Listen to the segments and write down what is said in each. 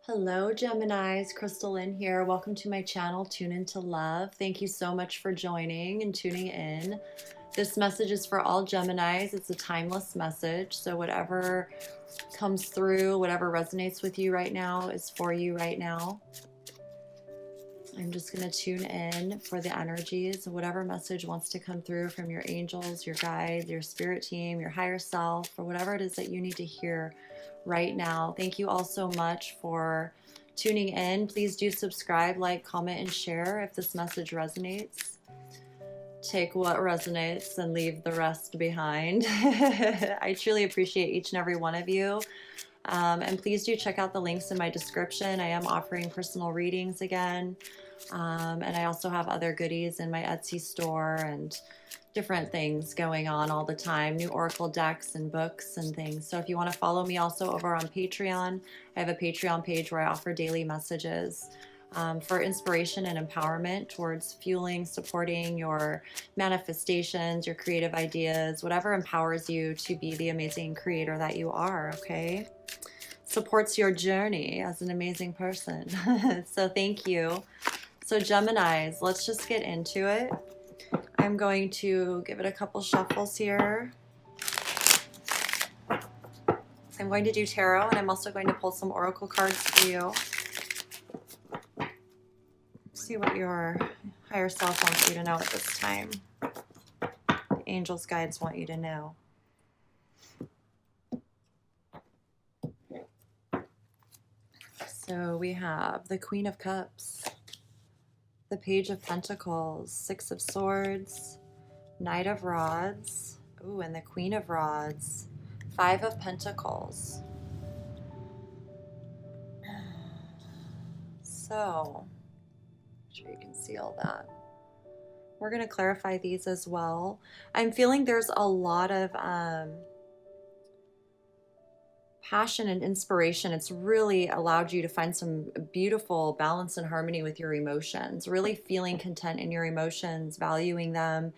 Hello, Geminis. Crystal Lynn here. Welcome to my channel, Tune Into Love. Thank you so much for joining and tuning in. This message is for all Geminis. It's a timeless message. So whatever comes through, whatever resonates with you right now is for you right now. I'm just going to tune in for the energies, whatever message wants to come through from your angels, your guides, your spirit team, your higher self, or whatever it is that you need to hear right now. Thank you all so much for tuning in. Please do subscribe, like, comment, and share if this message resonates. Take what resonates and leave the rest behind. I truly appreciate each and every one of you. And please do check out the links in my description. I am offering personal readings again. And I also have other goodies in my Etsy store and different things going on all the time, new oracle decks and books and things. So if you want to follow me also over on Patreon, I have a Patreon page where I offer daily messages for inspiration and empowerment towards fueling, supporting your manifestations, your creative ideas, whatever empowers you to be the amazing creator that you are, okay? Supports your journey as an amazing person. So thank you. So Geminis, let's just get into it. I'm going to give it a couple shuffles here. I'm going to do tarot, and I'm also going to pull some oracle cards for you. See what your higher self wants you to know at this time. The angels' guides want you to know. So we have the Queen of Cups, the Page of Pentacles, Six of Swords, Knight of Rods, ooh, and the Queen of Rods, Five of Pentacles. So, make sure you can see all that. We're going to clarify these as well. I'm feeling there's a lot of passion and inspiration. It's really allowed you to find some beautiful balance and harmony with your emotions, really feeling content in your emotions, valuing them,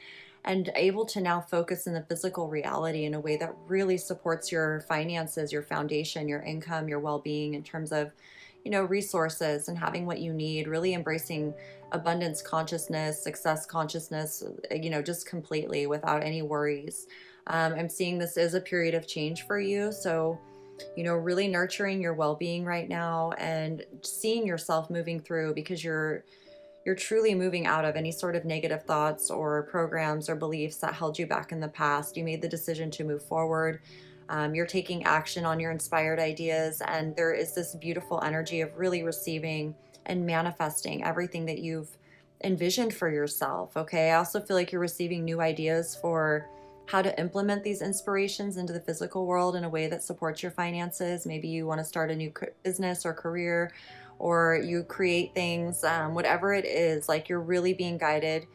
and able to now focus in the physical reality in a way that really supports your finances, your foundation, your income, your well-being in terms of, you know, resources and having what you need, really embracing abundance consciousness, success consciousness, you know, just completely without any worries. I'm seeing this is a period of change for you. So, you know, really nurturing your well-being right now and seeing yourself moving through, because you're truly moving out of any sort of negative thoughts or programs or beliefs that held you back in the past. You made the decision to move forward. You're taking action on your inspired ideas, and there is this beautiful energy of really receiving and manifesting everything that you've envisioned for yourself. Okay, I also feel like you're receiving new ideas for how to implement these inspirations into the physical world in a way that supports your finances. Maybe you want to start a new business or career, or you create things, whatever it is, like you're really being guided.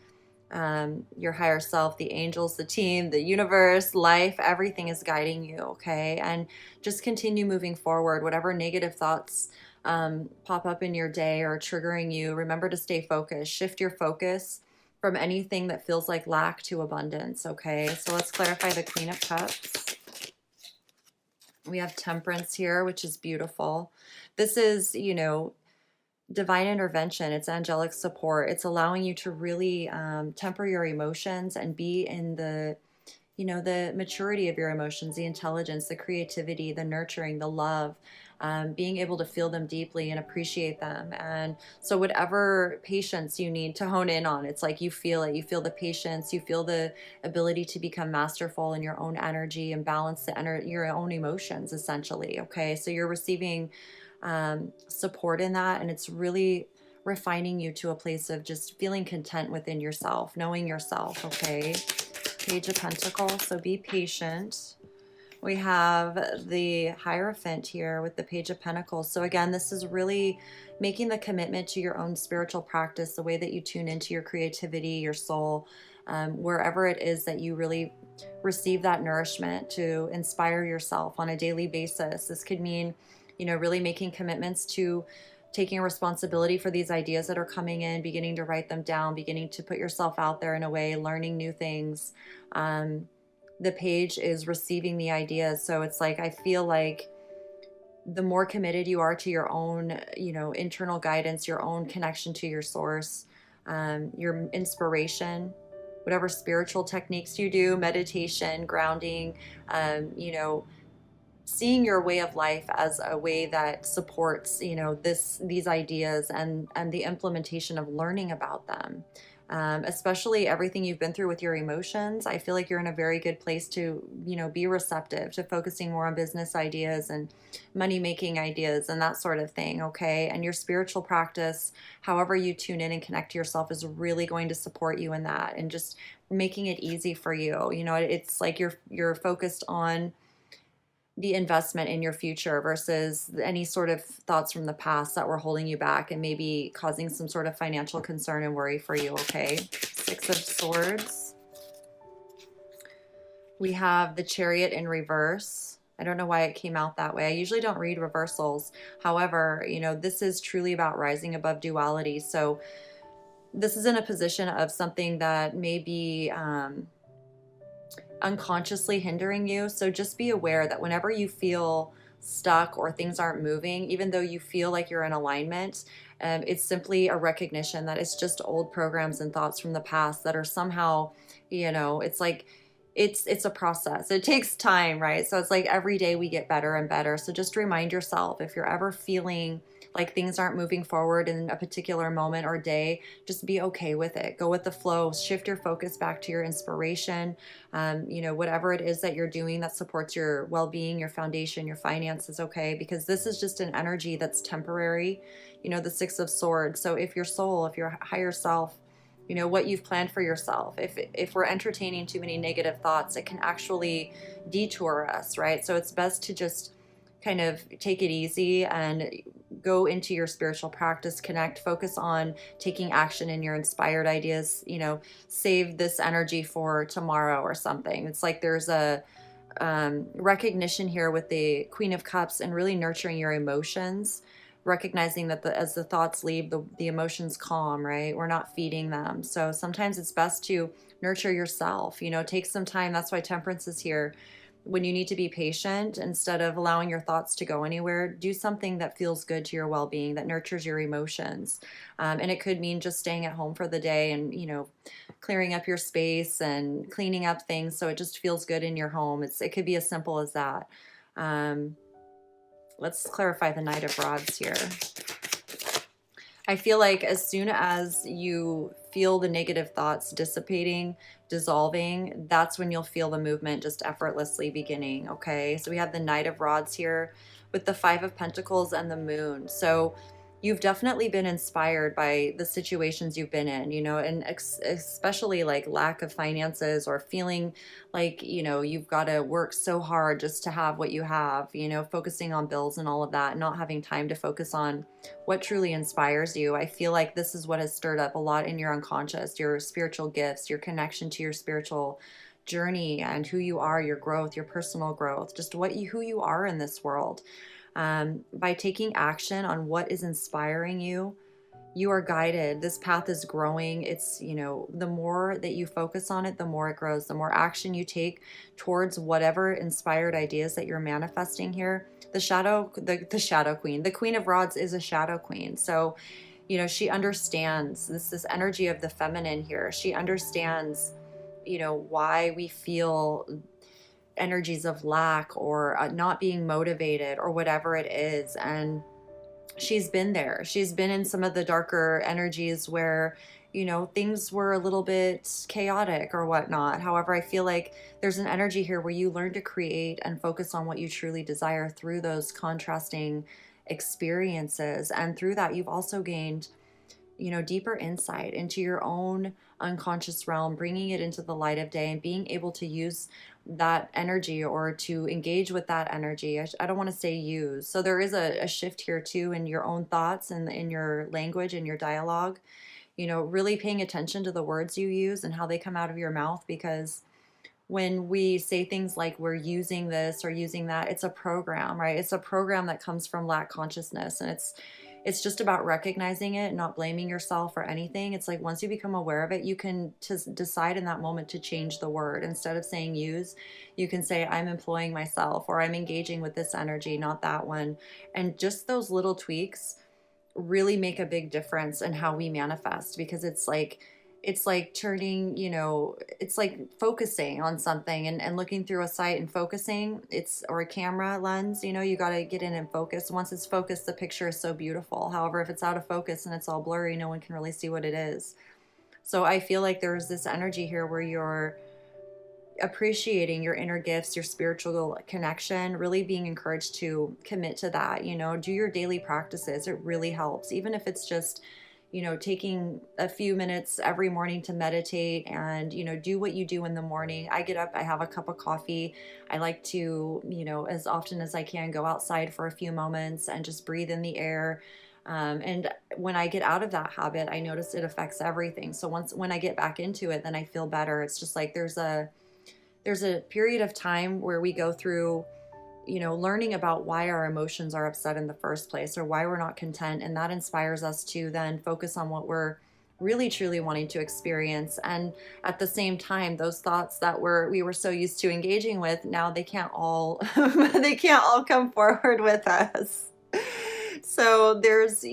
Your higher self, the angels, the team, the universe, life, everything is guiding you, okay? And just continue moving forward. Whatever negative thoughts pop up in your day or triggering you, remember to stay focused. Shift your focus from anything that feels like lack to abundance, okay? So let's clarify the Queen of Cups. We have Temperance here, which is beautiful. This is, you know, divine intervention. It's angelic support. It's allowing you to really temper your emotions and be in the, you know, the maturity of your emotions, the intelligence, the creativity, the nurturing, the love, being able to feel them deeply and appreciate them. And so whatever patience you need to hone in on, it's like you feel it. You feel the patience. You feel the ability to become masterful in your own energy and balance your own emotions, essentially. Okay, so you're receiving support in that, and it's really refining you to a place of just feeling content within yourself, knowing yourself, okay? Page of Pentacles, so be patient. We have the Hierophant here with the Page of Pentacles. So again, this is really making the commitment to your own spiritual practice, the way that you tune into your creativity, your soul, wherever it is that you really receive that nourishment to inspire yourself on a daily basis. This could mean, you know, really making commitments to taking responsibility for these ideas that are coming in, beginning to write them down, beginning to put yourself out there in a way, learning new things. The page is receiving the ideas. So it's like, I feel like the more committed you are to your own, internal guidance, your own connection to your source, your inspiration, whatever spiritual techniques you do, meditation, grounding, seeing your way of life as a way that supports, these ideas and the implementation of learning about them. Especially everything you've been through with your emotions, I feel like you're in a very good place to, be receptive to focusing more on business ideas and money making ideas and that sort of thing. Okay. And your spiritual practice, however you tune in and connect to yourself, is really going to support you in that and just making it easy for you. It's like you're focused on the investment in your future versus any sort of thoughts from the past that were holding you back and maybe causing some sort of financial concern and worry for you. Okay. Six of Swords. We have the Chariot in reverse. I don't know why it came out that way. I usually don't read reversals. However, this is truly about rising above duality. So this is in a position of something that may be unconsciously hindering you. So just be aware that whenever you feel stuck or things aren't moving, even though you feel like you're in alignment, it's simply a recognition that it's just old programs and thoughts from the past that are somehow, it's like it's a process. It takes time, right? So it's like every day we get better and better. So just remind yourself, if you're ever feeling like things aren't moving forward in a particular moment or day, just be okay with it. Go with the flow. Shift your focus back to your inspiration. Whatever it is that you're doing that supports your well-being, your foundation, your finances, okay? Because this is just an energy that's temporary, the Six of Swords. So if your soul, if your higher self, what you've planned for yourself, if we're entertaining too many negative thoughts, it can actually detour us, right? So it's best to just kind of take it easy and go into your spiritual practice, connect, focus on taking action in your inspired ideas, save this energy for tomorrow or something. It's like there's a recognition here with the Queen of Cups and really nurturing your emotions, recognizing that as the thoughts leave, the emotions calm, right? We're not feeding them. So sometimes it's best to nurture yourself, take some time. That's why Temperance is here. When you need to be patient, instead of allowing your thoughts to go anywhere, do something that feels good to your well-being, that nurtures your emotions. And it could mean just staying at home for the day and, clearing up your space and cleaning up things so it just feels good in your home. It could be as simple as that. Let's clarify the Knight of Rods here. I feel like as soon as you feel the negative thoughts dissipating, dissolving, that's when you'll feel the movement just effortlessly beginning, okay? So we have the Knight of Rods here with the Five of Pentacles and the Moon. So you've definitely been inspired by the situations you've been in, and especially like lack of finances or feeling like, you've got to work so hard just to have what you have, focusing on bills and all of that, not having time to focus on what truly inspires you. I feel like this is what has stirred up a lot in your unconscious, your spiritual gifts, your connection to your spiritual journey and who you are, your growth, your personal growth, just who you are in this world. By taking action on what is inspiring you, you are guided. This path is growing. It's, the more that you focus on it, the more it grows. The more action you take towards whatever inspired ideas that you're manifesting here. The shadow queen, the Queen of Rods is a shadow queen. So, she understands this energy of the feminine here. She understands, why we feel energies of lack or not being motivated or whatever it is. And she's been there. She's been in some of the darker energies where, things were a little bit chaotic or whatnot. However, I feel like there's an energy here where you learn to create and focus on what you truly desire through those contrasting experiences. And through that, you've also gained, deeper insight into your own unconscious realm, bringing it into the light of day and being able to use that energy or to engage with that energy. I don't want to say use. So there is a shift here too in your own thoughts and in your language and your dialogue, really paying attention to the words you use and how they come out of your mouth, because when we say things like we're using this or using that, it's a program, right? It's a program that comes from lack consciousness, and It's just about recognizing it, not blaming yourself or anything. It's like once you become aware of it, you can decide in that moment to change the word. Instead of saying use, you can say, I'm employing myself, or I'm engaging with this energy, not that one. And just those little tweaks really make a big difference in how we manifest, because it's like turning, it's like focusing on something and looking through a sight and focusing, or a camera lens, you got to get in and focus. Once it's focused, the picture is so beautiful. However, if it's out of focus and it's all blurry, no one can really see what it is. So I feel like there's this energy here where you're appreciating your inner gifts, your spiritual connection, really being encouraged to commit to that. Do your daily practices. It really helps, even if it's just taking a few minutes every morning to meditate and do what you do in the morning. I get up, I have a cup of coffee. I like to as often as I can go outside for a few moments and just breathe in the air. And when I get out of that habit, I notice it affects everything. So when I get back into it, then I feel better. It's just like there's a period of time where we go through, learning about why our emotions are upset in the first place, or why we're not content. And that inspires us to then focus on what we're really truly wanting to experience. And at the same time, those thoughts that we were so used to engaging with, now they can't all they can't all come forward with us. So it's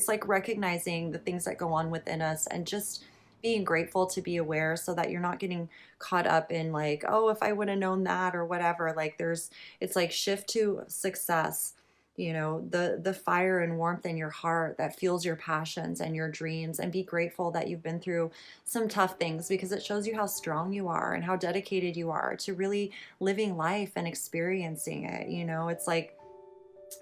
like recognizing the things that go on within us and just being grateful to be aware, so that you're not getting caught up in like, oh, if I would have known that or whatever. Like it's like shift to success, the fire and warmth in your heart that fuels your passions and your dreams, and be grateful that you've been through some tough things, because it shows you how strong you are and how dedicated you are to really living life and experiencing it. It's like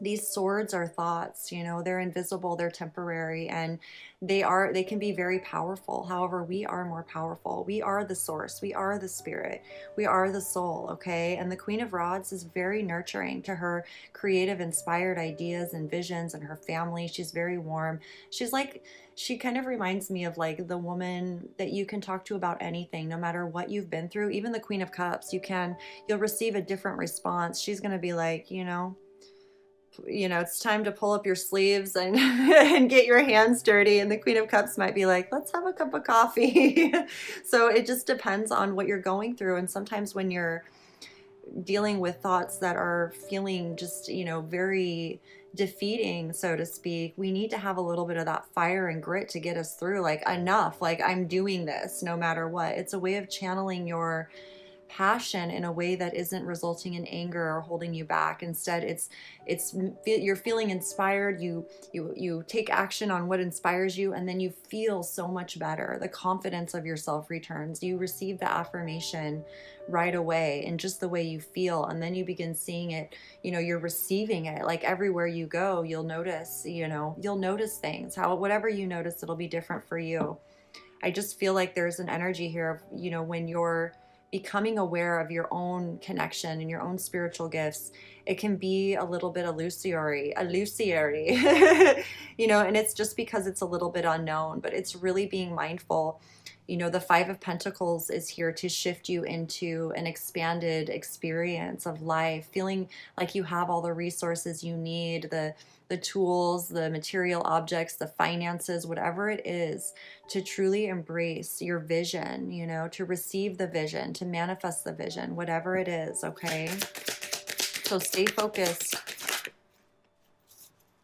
these swords are thoughts, they're invisible, they're temporary, and they can be very powerful. However, we are more powerful. We are the source, we are the spirit, we are the soul. Okay. And the Queen of Rods is very nurturing to her creative, inspired ideas and visions, and her family. She's very warm. She kind of reminds me of like the woman that you can talk to about anything, no matter what you've been through. Even the Queen of Cups, you'll receive a different response. She's going to be like, it's time to pull up your sleeves and and get your hands dirty. And the Queen of Cups might be like, let's have a cup of coffee. So it just depends on what you're going through. And sometimes when you're dealing with thoughts that are feeling just, very defeating, so to speak, we need to have a little bit of that fire and grit to get us through. Like, enough, like, I'm doing this no matter what. It's a way of channeling your passion in a way that isn't resulting in anger or holding you back. Instead, you're feeling inspired. You take action on what inspires you, and then you feel so much better. The confidence of yourself returns. You receive the affirmation right away in just the way you feel, and then you begin seeing it. You're receiving it. Like, everywhere you go, you'll notice things. Whatever you notice, it'll be different for you. I just feel like there's an energy here of, when you're becoming aware of your own connection and your own spiritual gifts, it can be a little bit illusory, and it's just because it's a little bit unknown, but it's really being mindful. The Five of Pentacles is here to shift you into an expanded experience of life, feeling like you have all the resources you need, the tools, the material objects, the finances, whatever it is, to truly embrace your vision, to receive the vision, to manifest the vision, whatever it is. Okay. So stay focused.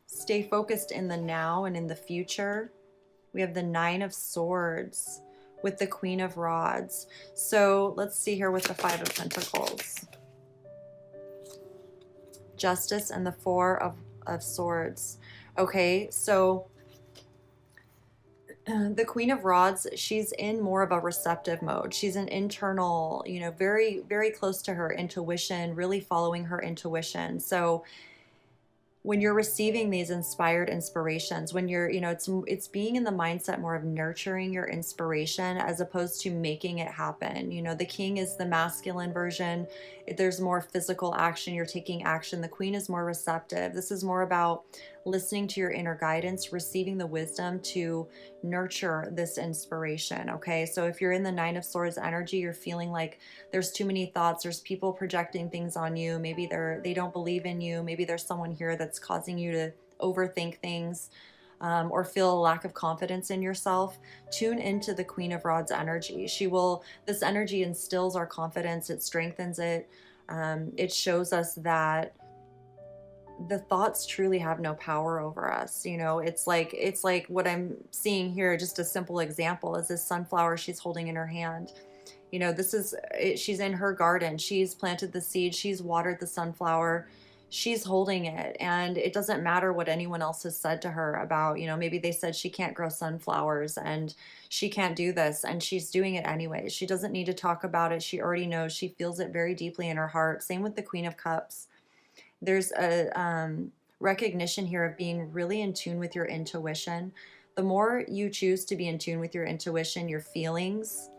Stay focused in the now and in the future. We have the Nine of Swords with the Queen of Rods. So let's see here with the Five of Pentacles. Justice and the Four of Swords. Okay, so the Queen of Rods, she's in more of a receptive mode. She's an internal, very, very close to her intuition, really following her intuition. So when you're receiving these inspired inspirations, when you're, it's being in the mindset more of nurturing your inspiration as opposed to making it happen. The King is the masculine version. There's more physical action. You're taking action. The Queen is more receptive. This is more about listening to your inner guidance, receiving the wisdom to nurture this inspiration. Okay. So if you're in the Nine of Swords energy, you're feeling like there's too many thoughts. There's people projecting things on you. Maybe they don't believe in you. Maybe there's someone here that's causing you to overthink things, or feel a lack of confidence in yourself, tune into the Queen of Rods energy. This energy instills our confidence, it strengthens it. It shows us that the thoughts truly have no power over us. It's like what I'm seeing here, just a simple example, is this sunflower she's holding in her hand. She's in her garden. She's planted the seed. She's watered the sunflower. She's holding it. And it doesn't matter what anyone else has said to her about, maybe they said she can't grow sunflowers and she can't do this. And she's doing it anyway. She doesn't need to talk about it. She already knows. She feels it very deeply in her heart. Same with the Queen of Cups. There's a recognition here of being really in tune with your intuition. The more you choose to be in tune with your intuition, your feelings,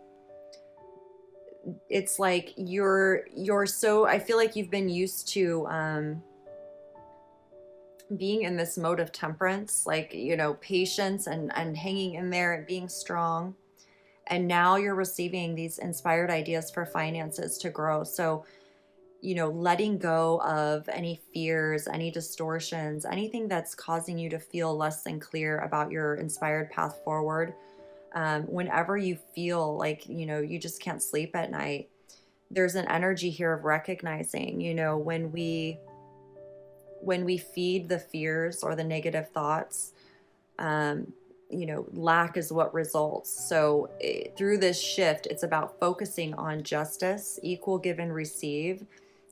it's like you're so, I feel like you've been used to being in this mode of temperance, like, patience and hanging in there and being strong. And now you're receiving these inspired ideas for finances to grow. So, letting go of any fears, any distortions, anything that's causing you to feel less than clear about your inspired path forward. Whenever you feel like, you just can't sleep at night, there's an energy here of recognizing, when we feed the fears or the negative thoughts, lack is what results. So through this shift, it's about focusing on justice, equal give and receive.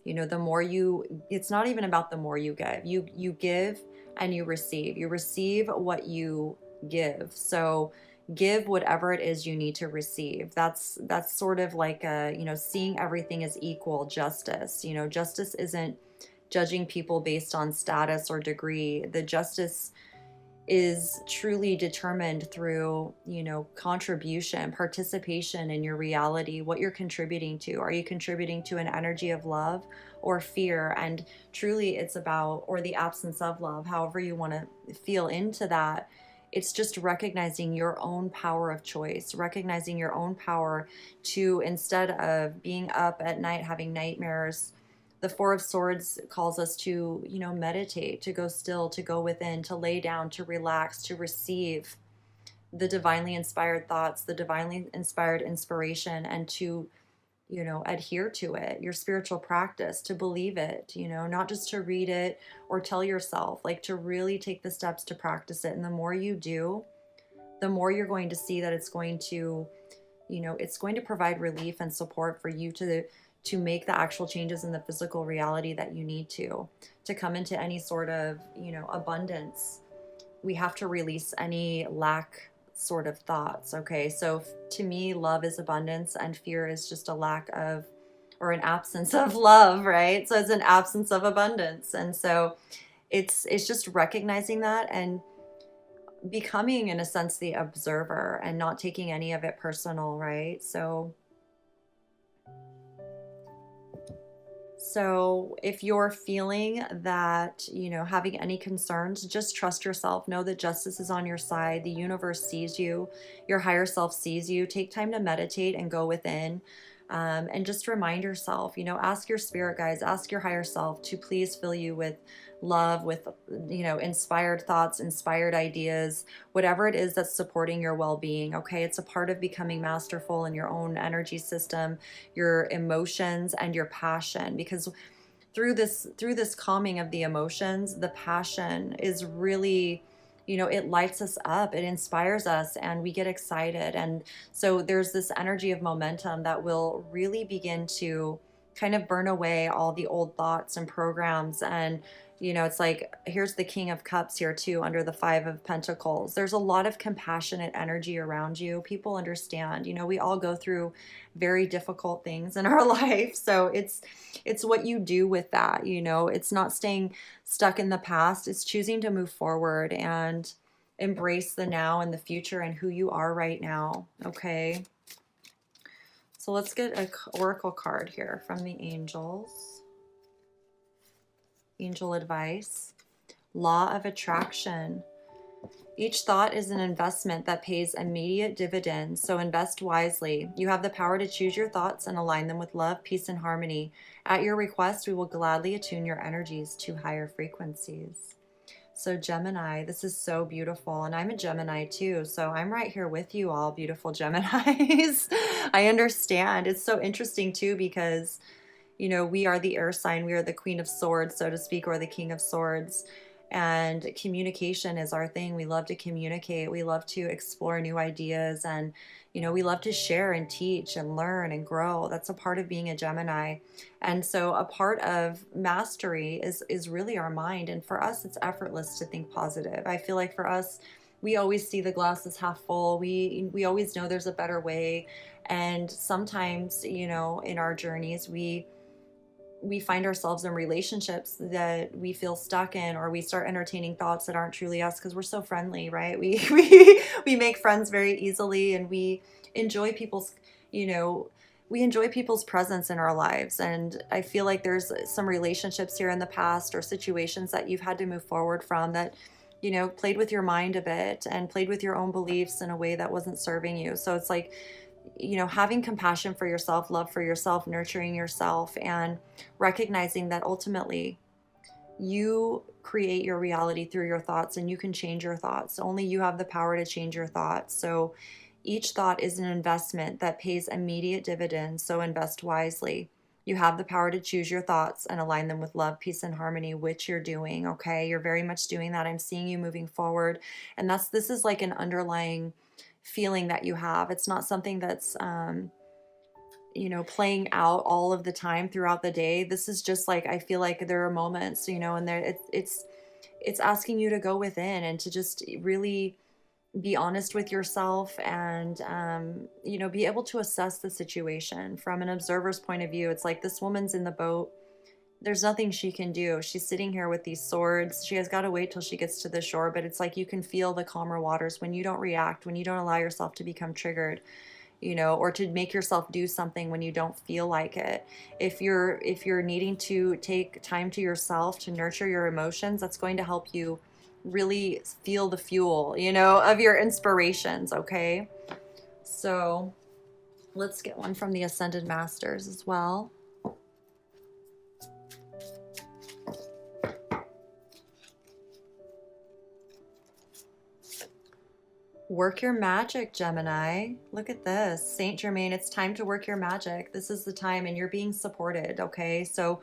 It's not even about the more you give. You give and you receive. You receive what you give. So give whatever it is you need to receive. That's sort of like seeing everything as equal justice. Justice isn't judging people based on status or degree. The justice is truly determined through, contribution, participation in your reality, what you're contributing to. Are you contributing to an energy of love or fear? And truly it's about, or the absence of love, however you want to feel into that. It's just recognizing your own power of choice, recognizing your own power to, instead of being up at night having nightmares, the Four of Swords calls us to, meditate, to go still, to go within, to lay down, to relax, to receive the divinely inspired thoughts, the divinely inspired inspiration, and to, adhere to it, your spiritual practice, to believe it, not just to read it or tell yourself, like to really take the steps to practice it. And the more you do, the more you're going to see that it's going to provide relief and support for you to make the actual changes in the physical reality that you need to come into any sort of, abundance. We have to release any lack sort of thoughts. Okay. So to me, love is abundance and fear is just a lack of, or an absence of love, right? So it's an absence of abundance. And so it's just recognizing that and becoming, in a sense, the observer and not taking any of it personal, right? So if you're feeling that, having any concerns, just trust yourself. Know that justice is on your side. The universe sees you. Your higher self sees you. Take time to meditate and go within. And just remind yourself, ask your spirit guides, ask your higher self to please fill you with love, with, inspired thoughts, inspired ideas, whatever it is that's supporting your well-being. Okay. It's a part of becoming masterful in your own energy system, your emotions and your passion, because through this calming of the emotions, the passion is really, it lights us up, it inspires us, and we get excited. And so there's this energy of momentum that will really begin to kind of burn away all the old thoughts and programs. And, it's like, here's the King of Cups here too, under the Five of Pentacles. There's a lot of compassionate energy around you. People understand, we all go through very difficult things in our life. So it's what you do with that, it's not staying stuck in the past. It's choosing to move forward and embrace the now and the future and who you are right now. Okay. So let's get an oracle card here from the angels. Angel advice. Law of attraction. Each thought is an investment that pays immediate dividends, so invest wisely. You have the power to choose your thoughts and align them with love, peace, and harmony. At your request, we will gladly attune your energies to higher frequencies. So Gemini, this is so beautiful. And I'm a Gemini too. So I'm right here with you all, beautiful Geminis. I understand. It's so interesting too, because, we are the air sign. We are the Queen of Swords, so to speak, or the King of Swords. And communication is our thing. We love to communicate. We love to explore new ideas. And, we love to share and teach and learn and grow. That's a part of being a Gemini. And so a part of mastery is really our mind. And for us, it's effortless to think positive. I feel like for us, we always see the glass as half full. We always know there's a better way. And sometimes, in our journeys, we find ourselves in relationships that we feel stuck in, or we start entertaining thoughts that aren't truly us because we're so friendly, right? We make friends very easily, and we enjoy people's, you know, we enjoy people's presence in our lives. And I feel like there's some relationships here in the past, or situations that you've had to move forward from, that played with your mind a bit and played with your own beliefs in a way that wasn't serving you. So it's like, having compassion for yourself, love for yourself, nurturing yourself, and recognizing that ultimately you create your reality through your thoughts, and you can change your thoughts. Only you have the power to change your thoughts. So each thought is an investment that pays immediate dividends. So invest wisely. You have the power to choose your thoughts and align them with love, peace, and harmony, which you're doing. Okay. You're very much doing that. I'm seeing you moving forward. And this is like an underlying feeling that you have. It's not something that's, playing out all of the time throughout the day. This is just like, I feel like there are moments, and it's asking you to go within and to just really be honest with yourself, and be able to assess the situation from an observer's point of view. It's like, this woman's in the boat. There's nothing she can do. She's sitting here with these swords. She has got to wait till she gets to the shore, but it's like you can feel the calmer waters when you don't react, when you don't allow yourself to become triggered, or to make yourself do something when you don't feel like it. If you're needing to take time to yourself to nurture your emotions, that's going to help you really feel the fuel, of your inspirations, okay? So let's get one from the Ascended Masters as well. Work your magic, Gemini. Look at this. Saint Germain, it's time to work your magic. This is the time, and you're being supported, okay? So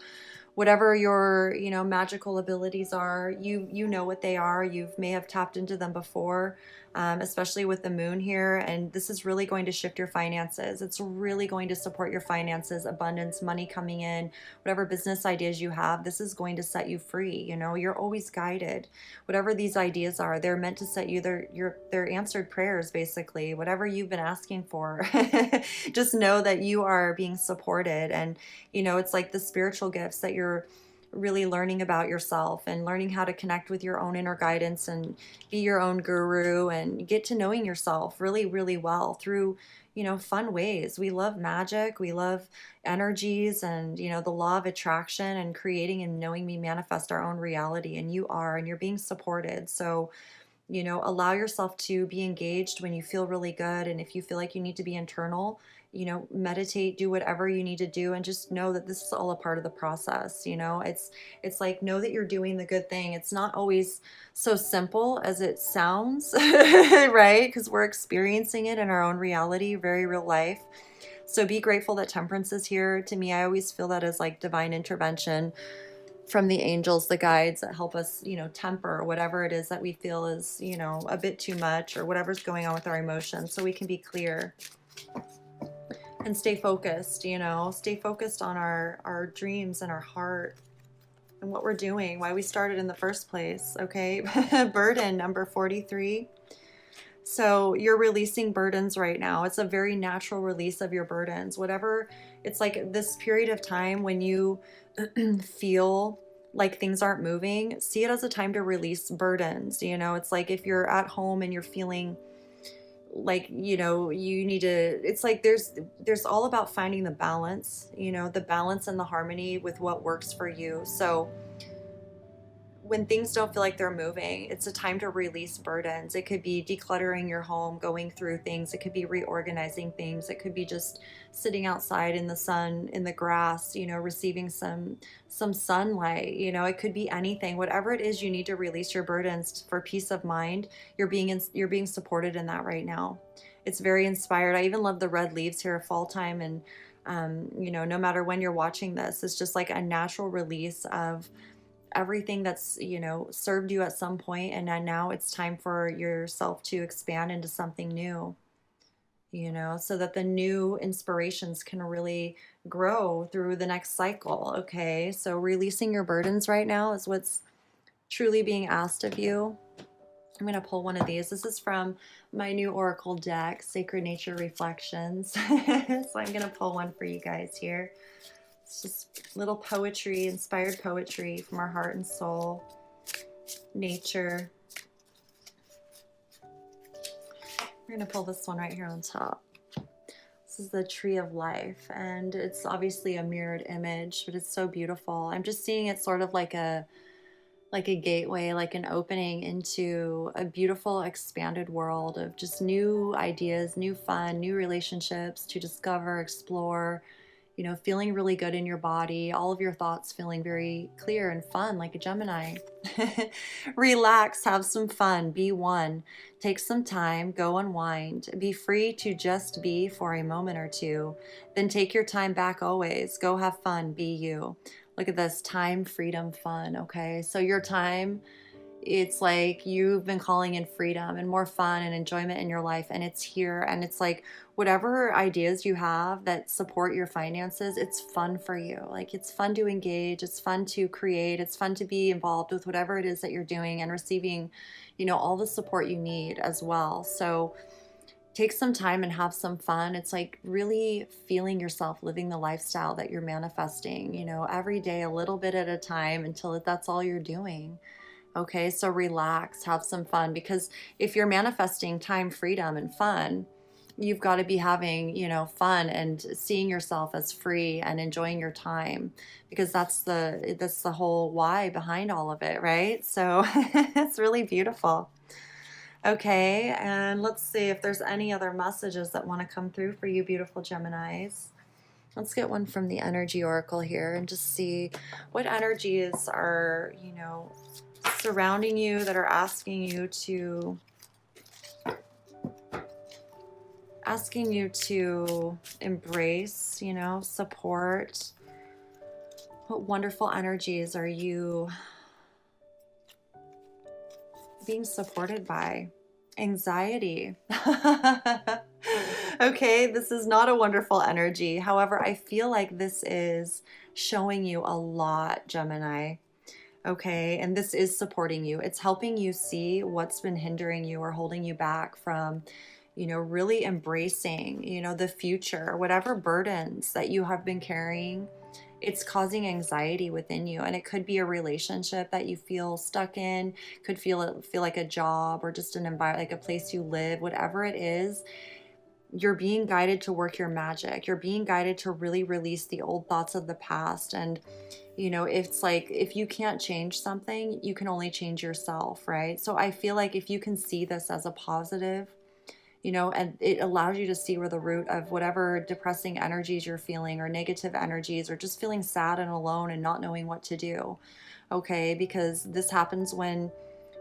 whatever your, magical abilities are, you know what they are. You may have tapped into them before, especially with the moon here. And this is really going to shift your finances. It's really going to support your finances, abundance, money coming in, whatever business ideas you have. This is going to set you free. You're always guided. Whatever these ideas are, they're meant to set you. They're answered prayers, basically. Whatever you've been asking for, just know that you are being supported. And it's like the spiritual gifts that you're really learning about yourself, and learning how to connect with your own inner guidance and be your own guru, and get to knowing yourself really, really well through, fun ways. We love magic. We love energies, and, the law of attraction, and creating and knowing we manifest our own reality, and you're being supported. So, allow yourself to be engaged when you feel really good. And if you feel like you need to be internal, meditate, do whatever you need to do, and just know that this is all a part of the process. It's like, know that you're doing the good thing. It's not always so simple as it sounds, right? Because we're experiencing it in our own reality, very real life. So be grateful that temperance is here. To me, I always feel that as like divine intervention from the angels, the guides that help us, temper whatever it is that we feel is, a bit too much, or whatever's going on with our emotions, so we can be clear and stay focused, stay focused on our dreams and our heart and what we're doing, why we started in the first place, okay? Burden number 43. So you're releasing burdens right now. It's a very natural release of your burdens. Whatever, it's like this period of time when you feel like things aren't moving, see it as a time to release burdens. It's like if you're at home and you're feeling like, you need to, it's like there's all about finding the balance, the balance and the harmony with what works for you. So when things don't feel like they're moving, it's a time to release burdens. It could be decluttering your home, going through things. It could be reorganizing things. It could be just sitting outside in the sun, in the grass, you know, receiving some sunlight. You know, it could be anything. Whatever it is you need to release your burdens for peace of mind, you're being supported in that right now. It's very inspired. I even love the red leaves here, fall time, and you know, no matter when you're watching this, it's just like a natural release of everything that's, you know, served you at some point, and then now it's time for yourself to expand into something new, you know, so that the new inspirations can really grow through the next cycle. Okay, so releasing your burdens right now is what's truly being asked of you. I'm going to pull one of these. This is from my new Oracle deck, Sacred Nature Reflections. So I'm going to pull one for you guys here. It's just little poetry, inspired poetry from our heart and soul, nature. We're going to pull this one right here on top. This is the Tree of Life, and it's obviously a mirrored image, but it's so beautiful. I'm just seeing it sort of like a gateway, like an opening into a beautiful expanded world of just new ideas, new fun, new relationships to discover, explore, you know, feeling really good in your body, all of your thoughts feeling very clear and fun, like a Gemini. Relax, have some fun, be one. Take some time, go unwind. Be free to just be for a moment or two. Then take your time back always. Go have fun, be you. Look at this, time, freedom, fun, okay? So your time, it's like you've been calling in freedom and more fun and enjoyment in your life, and it's here. And it's like whatever ideas you have that support your finances, it's fun for you. Like it's fun to engage, it's fun to create, it's fun to be involved with whatever it is that you're doing and receiving, you know, all the support you need as well. So take some time and have some fun. It's like really feeling yourself living the lifestyle that you're manifesting, you know, every day a little bit at a time until that's all you're doing. Okay, so relax, have some fun, because if you're manifesting time, freedom, and fun, you've got to be having, you know, fun and seeing yourself as free and enjoying your time, because that's the whole why behind all of it, right? So it's really beautiful. Okay, and let's see if there's any other messages that want to come through for you, beautiful Geminis. Let's get one from the Energy Oracle here and just see what energies are, you know, surrounding you, that are asking you to embrace, you know, support. What wonderful energies are you being supported by? Anxiety. Okay, this is not a wonderful energy. However, I feel like this is showing you a lot, Gemini. Okay, and this is supporting you. It's helping you see what's been hindering you or holding you back from, you know, really embracing, you know, the future, whatever burdens that you have been carrying. It's causing anxiety within you, and it could be a relationship that you feel stuck in, could feel like a job or just an environment, like a place you live, whatever it is. You're being guided to work your magic. You're being guided to really release the old thoughts of the past. And you know, it's like if you can't change something, you can only change yourself, right? So I feel like if you can see this as a positive, you know, and it allows you to see where the root of whatever depressing energies you're feeling, or negative energies, or just feeling sad and alone and not knowing what to do. Okay, because this happens when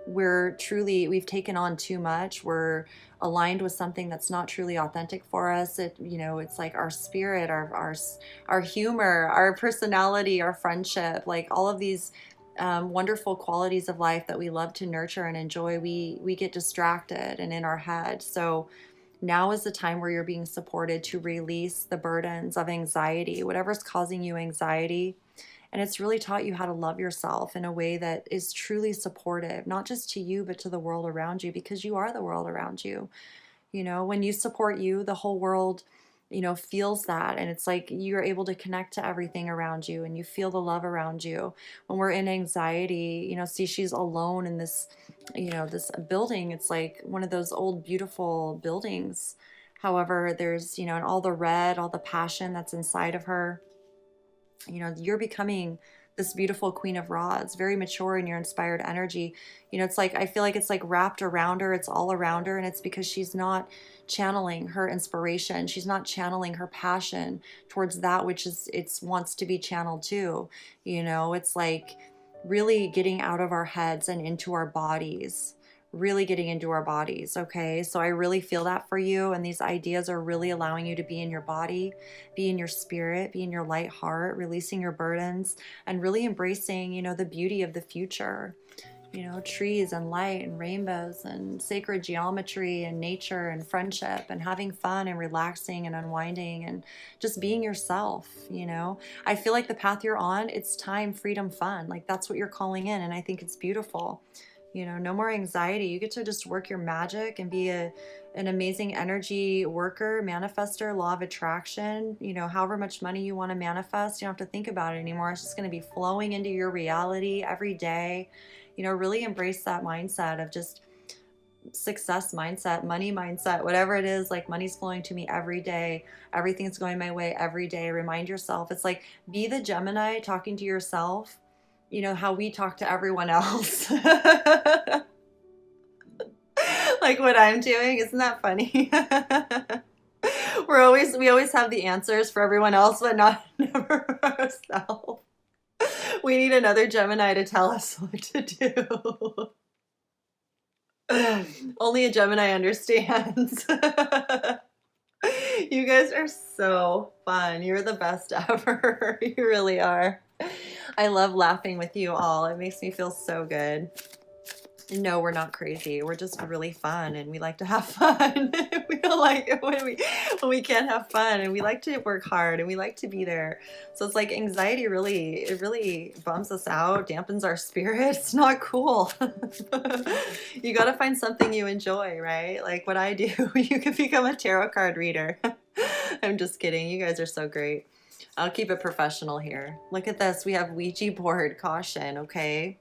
we've taken on too much. We're aligned with something that's not truly authentic for us. It, you know, it's like our spirit, our humor, our personality, our friendship, like all of these wonderful qualities of life that we love to nurture and enjoy, we get distracted and in our head. So now is the time where you're being supported to release the burdens of anxiety, whatever's causing you anxiety. And it's really taught you how to love yourself in a way that is truly supportive, not just to you, but to the world around you, because you are the world around you. You know, when you support you, the whole world, you know, feels that. And it's like you're able to connect to everything around you and you feel the love around you. When we're in anxiety, you know, see, she's alone in this, you know, this building. It's like one of those old, beautiful buildings. However, there's, you know, and all the red, all the passion that's inside of her, you know, you're becoming this beautiful Queen of Rods, very mature in your inspired energy. You know, it's like, I feel like it's like wrapped around her, it's all around her, and it's because she's not channeling her inspiration. She's not channeling her passion towards that which is, it's wants to be channeled too. You know, it's like really getting out of our heads and into our bodies, really getting into our bodies. Okay. So I really feel that for you. And these ideas are really allowing you to be in your body, be in your spirit, be in your light heart, releasing your burdens, and really embracing, you know, the beauty of the future. You know, trees and light and rainbows and sacred geometry and nature and friendship and having fun and relaxing and unwinding and just being yourself. You know, I feel like the path you're on, it's time, freedom, fun. Like that's what you're calling in. And I think it's beautiful. You know, no more anxiety. You get to just work your magic and be an amazing energy worker, manifester, law of attraction. You know, however much money you want to manifest, you don't have to think about it anymore. It's just going to be flowing into your reality every day. You know, really embrace that mindset of just success mindset, money mindset, whatever it is. Like money's flowing to me every day. Everything's going my way every day. Remind yourself. It's like, be the Gemini talking to yourself, you know, how we talk to everyone else. Like what I'm doing. Isn't that funny? We always have the answers for everyone else, but never for ourselves. We need another Gemini to tell us what to do. Only a Gemini understands. You guys are so fun. You're the best ever. You really are. I love laughing with you all. It makes me feel so good. No, we're not crazy. We're just really fun, and we like to have fun. We don't like it when we can't have fun, and we like to work hard, and we like to be there. So it's like anxiety really bums us out, dampens our spirit. It's not cool. You got to find something you enjoy, right? Like what I do. You can become a tarot card reader. I'm just kidding. You guys are so great. I'll keep it professional here. Look at this. We have Ouija board caution, okay?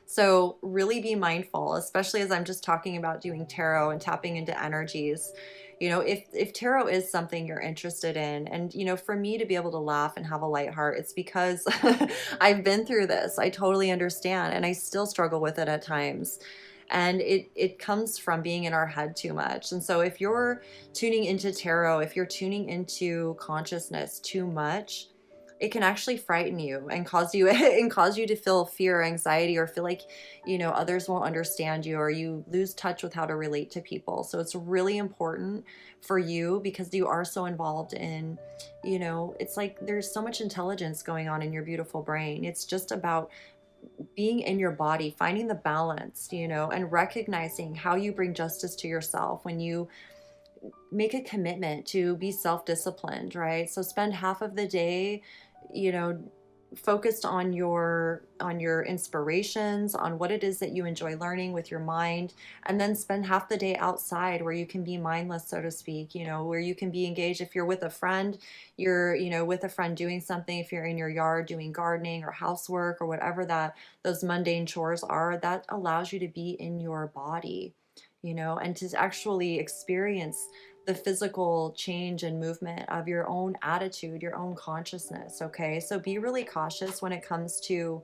So really be mindful, especially as I'm just talking about doing tarot and tapping into energies. You know, if tarot is something you're interested in, and, you know, for me to be able to laugh and have a light heart, it's because I've been through this. I totally understand. And I still struggle with it at times. And it comes from being in our head too much. And so if you're tuning into tarot, if you're tuning into consciousness too much, it can actually frighten you and cause you and cause you to feel fear, anxiety, or feel like, you know, others won't understand you, or you lose touch with how to relate to people. So it's really important for you, because you are so involved in, you know, it's like there's so much intelligence going on in your beautiful brain. It's just about being in your body, finding the balance, you know, and recognizing how you bring justice to yourself when you make a commitment to be self-disciplined, right? So spend half of the day, you know, focused on your inspirations, on what it is that you enjoy learning with your mind, and then spend half the day outside where you can be mindless, so to speak, you know, where you can be engaged. If you're with a friend, you're, you know, with a friend doing something. If you're in your yard doing gardening or housework or whatever that those mundane chores are, that allows you to be in your body, you know, and to actually experience the physical change and movement of your own attitude, your own consciousness. Okay. So be really cautious when it comes to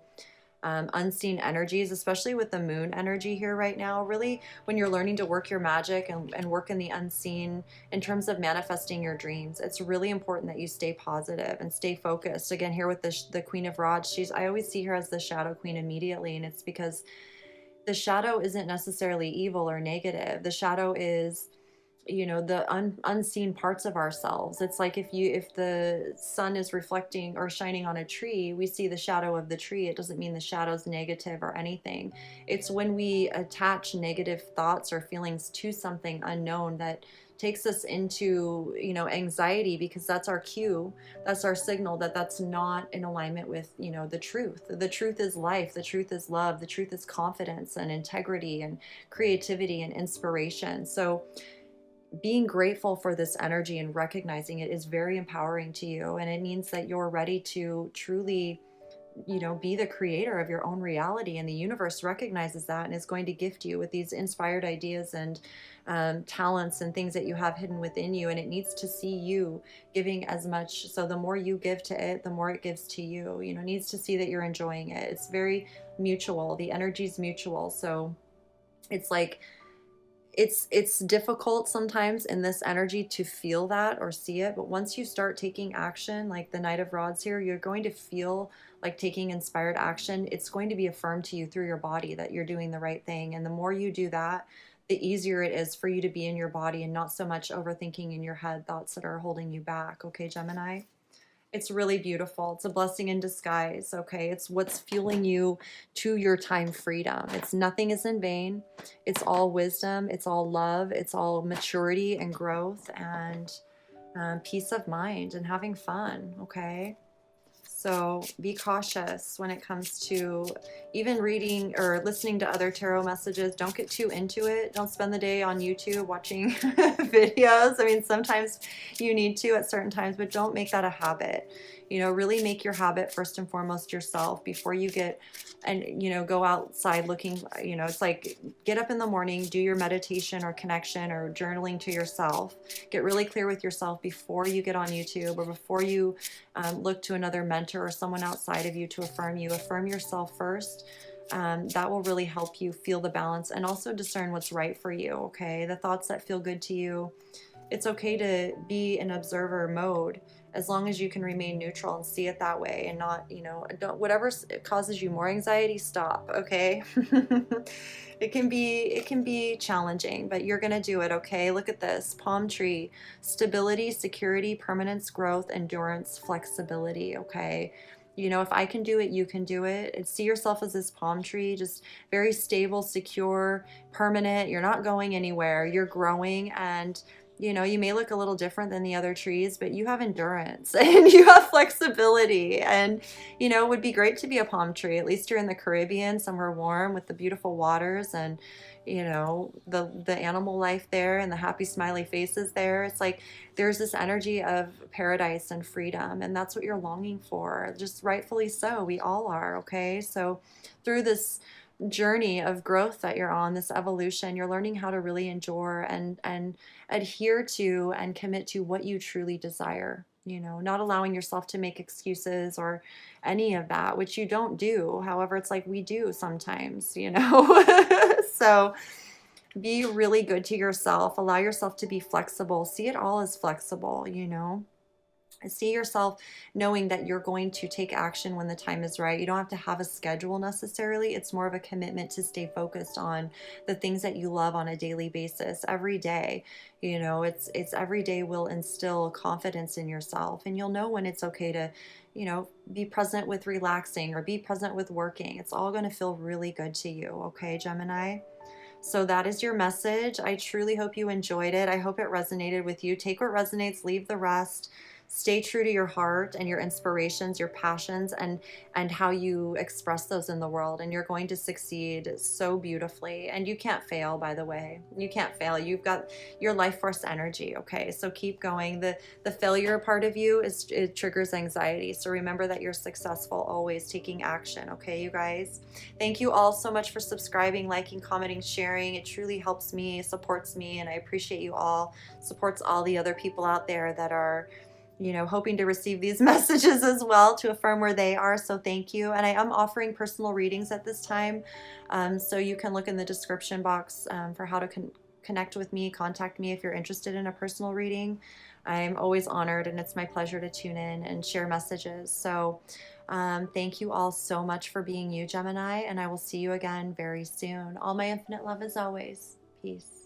unseen energies, especially with the moon energy here right now. Really, when you're learning to work your magic and work in the unseen in terms of manifesting your dreams, it's really important that you stay positive and stay focused. Again, here with the Queen of Rods, I always see her as the shadow queen immediately. And it's because the shadow isn't necessarily evil or negative. The shadow is, you know, the unseen parts of ourselves. It's like if the sun is reflecting or shining on a tree, we see the shadow of the tree. It doesn't mean the shadow's negative or anything. It's when we attach negative thoughts or feelings to something unknown that takes us into, you know, anxiety, because that's our cue, that's our signal that that's not in alignment with, you know, the truth. The truth is life, the truth is love, the truth is confidence and integrity and creativity and inspiration. So being grateful for this energy and recognizing it is very empowering to you. And it means that you're ready to truly be the creator of your own reality, and the universe recognizes that and is going to gift you with these inspired ideas and talents and things that you have hidden within you, and it needs to see you giving as much. So the more you give to it, the more it gives to you. It needs to see that you're enjoying it. It's very mutual. The energy's mutual. So it's like it's difficult sometimes in this energy to feel that or see it, but once you start taking action, like the Knight of Rods here, you're going to feel like taking inspired action. It's going to be affirmed to you through your body that you're doing the right thing, and the more you do that, the easier it is for you to be in your body and not so much overthinking in your head thoughts that are holding you back. Okay, Gemini? It's really beautiful. It's a blessing in disguise, okay? It's what's fueling you to your time freedom. It's nothing is in vain. It's all wisdom. It's all love. It's all maturity and growth and peace of mind and having fun, okay? So be cautious when it comes to even reading or listening to other tarot messages. Don't get too into it. Don't spend the day on YouTube watching videos. I mean, sometimes you need to at certain times, but don't make that a habit. Really make your habit first and foremost yourself before you get and, go outside looking, it's like get up in the morning, do your meditation or connection or journaling to yourself. Get really clear with yourself before you get on YouTube or before you look to another mentor or someone outside of you to affirm you. Affirm yourself first. That will really help you feel the balance and also discern what's right for you, okay? The thoughts that feel good to you. It's okay to be in observer mode as long as you can remain neutral and see it that way and not, don't, whatever causes you more anxiety, stop, okay? It can be challenging, but you're going to do it, okay? Look at this. Palm tree, stability, security, permanence, growth, endurance, flexibility, okay? If I can do it, you can do it. And see yourself as this palm tree, just very stable, secure, permanent. You're not going anywhere. You're growing, and you may look a little different than the other trees, but you have endurance and you have flexibility, and it would be great to be a palm tree. At least you're in the Caribbean, somewhere warm with the beautiful waters and the animal life there and the happy smiley faces there. It's like there's this energy of paradise and freedom, and that's what you're longing for, just rightfully so. We all are, okay? So through this journey of growth that you're on, this evolution, you're learning how to really endure and adhere to and commit to what you truly desire, not allowing yourself to make excuses or any of that, which you don't do. However, it's like we do sometimes. So be really good to yourself. Allow yourself to be flexible. See it all as flexible. See yourself knowing that you're going to take action when the time is right. You don't have to have a schedule necessarily. It's more of a commitment to stay focused on the things that you love on a daily basis every day. It's every day will instill confidence in yourself, and you'll know when it's okay to be present with relaxing or be present with working. It's all going to feel really good to you. Okay, Gemini? So that is your message. I truly hope you enjoyed it. I hope it resonated with you. Take what resonates, leave the rest. Stay true to your heart and your inspirations, your passions, and how you express those in the world. And you're going to succeed so beautifully. And you can't fail, by the way. You can't fail. You've got your life force energy, okay? So keep going. The failure part of you it triggers anxiety. So remember that you're successful, always taking action, okay, you guys? Thank you all so much for subscribing, liking, commenting, sharing. It truly helps me, supports me, and I appreciate you all. Supports all the other people out there that are hoping to receive these messages as well to affirm where they are. So thank you. And I am offering personal readings at this time. So you can look in the description box for how to connect with me, contact me if you're interested in a personal reading. I'm always honored, and it's my pleasure to tune in and share messages. So thank you all so much for being you, Gemini, and I will see you again very soon. All my infinite love as always. Peace.